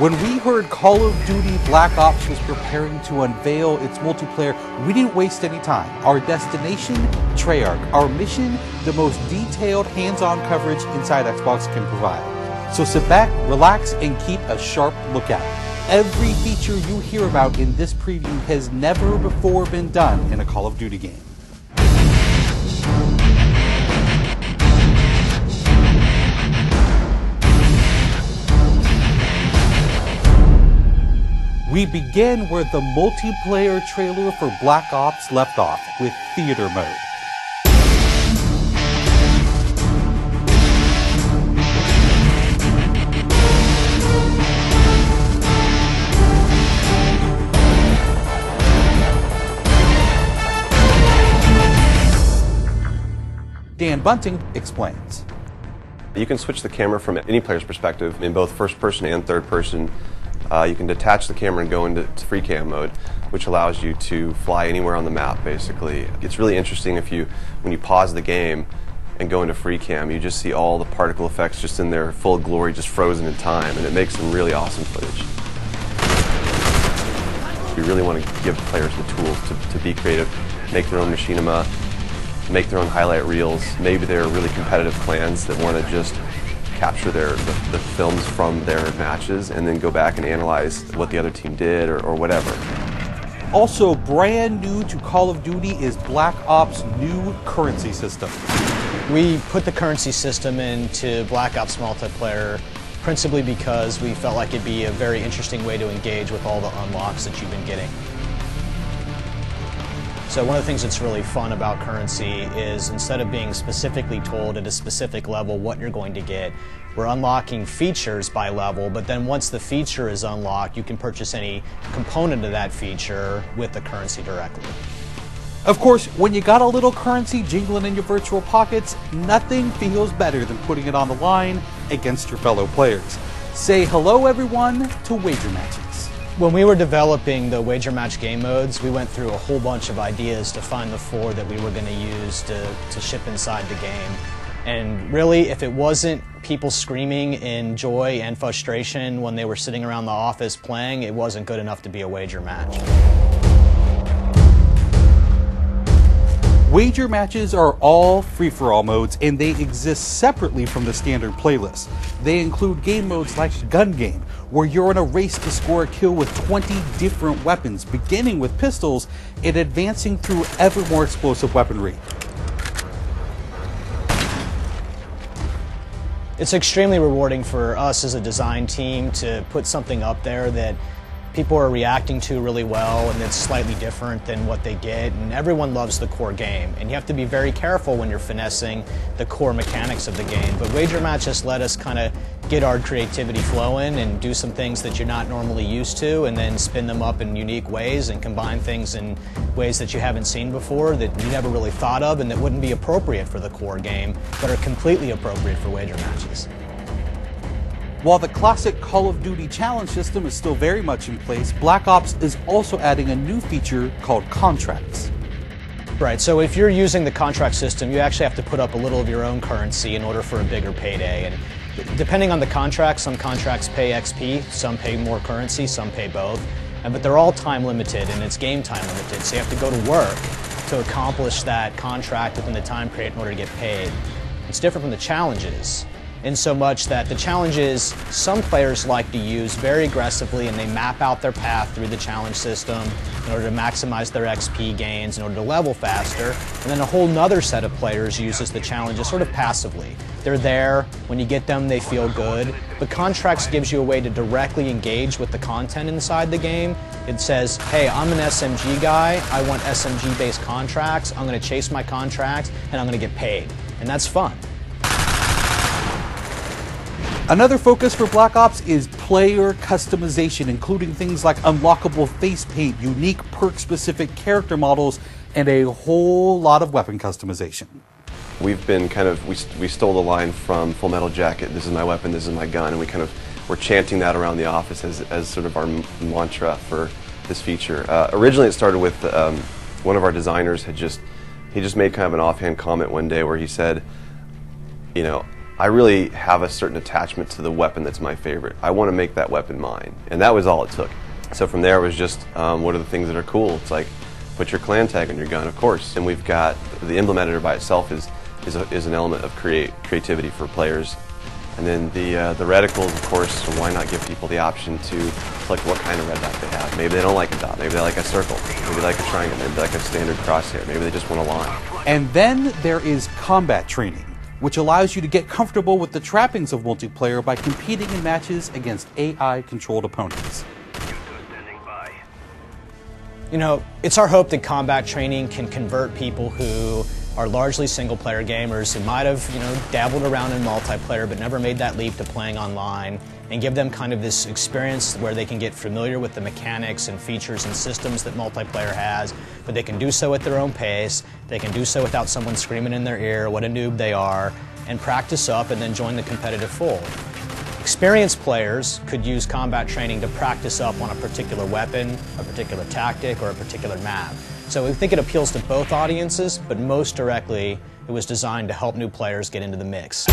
When we heard Call of Duty Black Ops was preparing to unveil its multiplayer, we didn't waste any time. Our destination, Treyarch. Our mission, the most detailed hands-on coverage inside Xbox can provide. So sit back, relax, and keep a sharp lookout. Every feature you hear about in this preview has never before been done in a Call of Duty game. We begin where the multiplayer trailer for Black Ops left off, with theater mode. Dan Bunting explains. You can switch the camera from any player's perspective in both first person and third person. You can detach the camera and go into free cam mode, which allows you to fly anywhere on the map, basically. It's really interesting when you pause the game and go into free cam, you just see all the particle effects just in their full glory, just frozen in time, and it makes some really awesome footage. We really want to give players the tools to be creative, make their own machinima, make their own highlight reels. Maybe they're really competitive clans that want to just capture the films from their matches and then go back and analyze what the other team did or whatever. Also brand new to Call of Duty is Black Ops' new currency system. We put the currency system into Black Ops multiplayer principally because we felt like it'd be a very interesting way to engage with all the unlocks that you've been getting. So one of the things that's really fun about currency is instead of being specifically told at a specific level what you're going to get, we're unlocking features by level, but then once the feature is unlocked, you can purchase any component of that feature with the currency directly. Of course, when you got a little currency jingling in your virtual pockets, nothing feels better than putting it on the line against your fellow players. Say hello, everyone, to wager matches. When we were developing the wager match game modes, we went through a whole bunch of ideas to find the 4 that we were going to use to ship inside the game. And really, if it wasn't people screaming in joy and frustration when they were sitting around the office playing, it wasn't good enough to be a wager match. Wager matches are all free-for-all modes, and they exist separately from the standard playlist. They include game modes like Gun Game, where you're in a race to score a kill with 20 different weapons, beginning with pistols and advancing through ever more explosive weaponry. It's extremely rewarding for us as a design team to put something up there that people are reacting to really well and it's slightly different than what they get, and everyone loves the core game, and you have to be very careful when you're finessing the core mechanics of the game. But wager matches let us kind of get our creativity flowing and do some things that you're not normally used to, and then spin them up in unique ways and combine things in ways that you haven't seen before, that you never really thought of, and that wouldn't be appropriate for the core game but are completely appropriate for wager matches. While the classic Call of Duty challenge system is still very much in place, Black Ops is also adding a new feature called contracts. Right, so if you're using the contract system, you actually have to put up a little of your own currency in order for a bigger payday. And depending on the contract, some contracts pay XP, some pay more currency, some pay both. But they're all time limited, and it's game time limited, so you have to go to work to accomplish that contract within the time period in order to get paid. It's different from the challenges, in so much that the challenges some players like to use very aggressively, and they map out their path through the challenge system in order to maximize their XP gains in order to level faster, and then a whole nother set of players uses the challenges sort of passively. They're there, when you get them they feel good, but contracts gives you a way to directly engage with the content inside the game. It says, hey, I'm an SMG guy, I want SMG based contracts, I'm going to chase my contracts and I'm going to get paid, and that's fun. Another focus for Black Ops is player customization, including things like unlockable face paint, unique perk-specific character models, and a whole lot of weapon customization. We've been we stole the line from Full Metal Jacket, this is my weapon, this is my gun, and we're chanting that around the office as sort of our mantra for this feature. Originally it started with one of our designers he just made kind of an offhand comment one day where he said, you know, I really have a certain attachment to the weapon that's my favorite. I want to make that weapon mine, and that was all it took. So from there it was just, what are the things that are cool? It's like, put your clan tag on your gun, of course. And we've got, the emblem editor by itself is an element of creativity for players. And then the reticles, of course, so why not give people the option to select what kind of red dot they have. Maybe they don't like a dot, maybe they like a circle, maybe they like a triangle, maybe they like a standard crosshair, maybe they just want a line. And then there is combat training, which allows you to get comfortable with the trappings of multiplayer by competing in matches against AI-controlled opponents. You know, it's our hope that combat training can convert people who are largely single-player gamers who might have, dabbled around in multiplayer but never made that leap to playing online, and give them kind of this experience where they can get familiar with the mechanics and features and systems that multiplayer has, but they can do so at their own pace, they can do so without someone screaming in their ear what a noob they are, and practice up and then join the competitive fold. Experienced players could use combat training to practice up on a particular weapon, a particular tactic, or a particular map. So we think it appeals to both audiences, but most directly it was designed to help new players get into the mix.